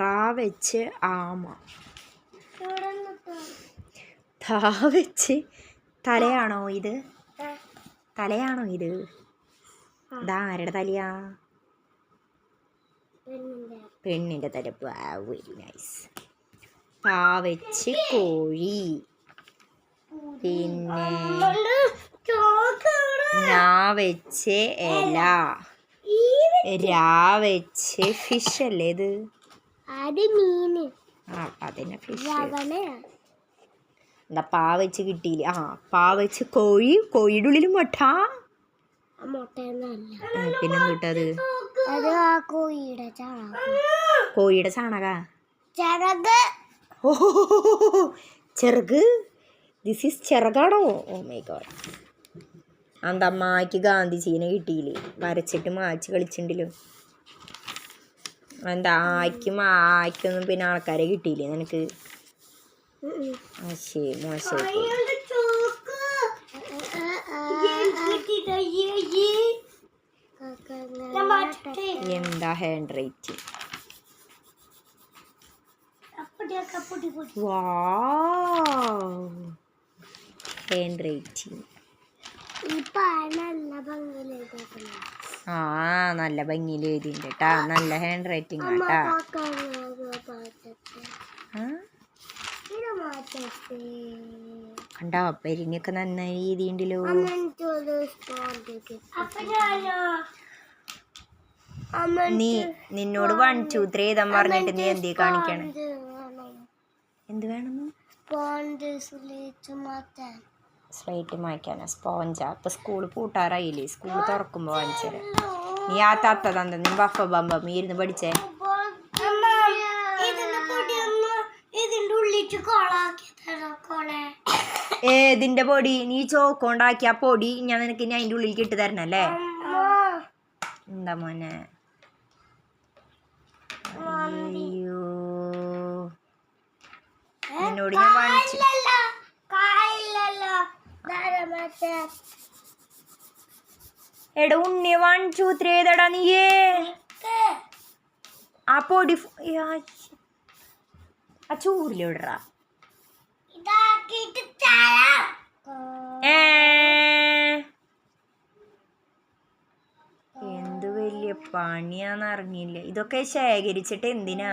റാ വെച്ച് ആമ. താ വെച്ച് തലയാണോ ഇത്? തലയാണോ ഇത്? ഇതാരുടെ തലയാ? പെണ്ണിൻ്റെ തല. Very nice. പാ വെച്ച് കോഴി. പിന്നെ നാ വെച്ച് ഇല. രാ വെച്ച് ഫിഷ് അല്ലേ ഇത്? അതന്നെ ഫിഷ്. എന്താ പാ വെച്ച് കിട്ടിയില്ല. പാ വെച്ച് കോഴി. കോഴിയുടെ ഉള്ളിൽ മുട്ട. പിന്നെന്തിട്ടത്? കോഴിയുടെ ചാണക. ഓ ചെറുക്. ദിസ് ഈസ് ചിറകാണോ? Oh my god. എന്താ അമ്മയ്ക്ക് ഗാന്ധിജീനെ കിട്ടിയില്ലേ? വരച്ചിട്ട് മാച്ച് കളിച്ചിട്ടുണ്ടല്ലോ. എന്താ ആയ്ക്കൊന്നും പിന്നെ ആൾക്കാരെ കിട്ടിയില്ലേ നിനക്ക്? മോശമായി. എന്താ ഹാൻഡ് റൈറ്റിംഗ്? Hand writing. നല്ല ഭംഗിയിൽ എഴുതിണ്ട് കേട്ടാ. നല്ല ഹാൻഡ് റൈറ്റിംഗ് കേട്ടാ. കണ്ടോ പെരിനൊക്കെ നന്നായി എഴുതിണ്ടല്ലോ. നിന്നോട് 1 2 3 എഴുതാൻ പറഞ്ഞിട്ട് നീ എന്തേ കാണിക്കണേ? എന്ത് വേണമെന്ന്? സ്ലേറ്റ് മായ്ക്കാനാ? സ്പോഞ്ചാ? ഇപ്പൊ സ്കൂള് പൂട്ടാറായില്ലേ? സ്കൂള് തുറക്കുമ്പോ വാങ്ങിച്ചേരാ. നീ ആ തത്തതന്ത നീ ബഫ ബമ്പ ഇരുന്ന് പഠിച്ചേ. ഏതിന്റെ പൊടി? നീ ചോക്കോണ്ടാക്കിയ പൊടി ഞാൻ നിനക്ക് ഇനി അതിന്റെ ഉള്ളിൽ ഇട്ട് തരണല്ലേ? എന്താ മോനെ? അയ്യോ നിന്നോട് ഞാൻ വാങ്ങിച്ചു. എടാ ഉണ്ണി 1 2 3 ഏതാടാ നീയേ? ആ പൊടി ആ ചൂരിലിടറാ. എന്ത് വലിയ പണിയാന്ന് അറിഞ്ഞില്ല. ഇതൊക്കെ ശേഖരിച്ചിട്ട് എന്തിനാ?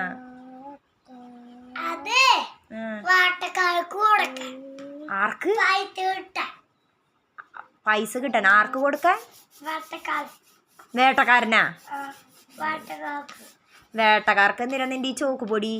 ആർക്ക് പൈസ കിട്ടാൻ? ആർക്ക് കൊടുക്കാൻ? വേട്ടക്കാരനാ? വേട്ടക്കാർക്ക് എന്തിനാ നിന്റെ ഈ ചോക്ക് പൊടി?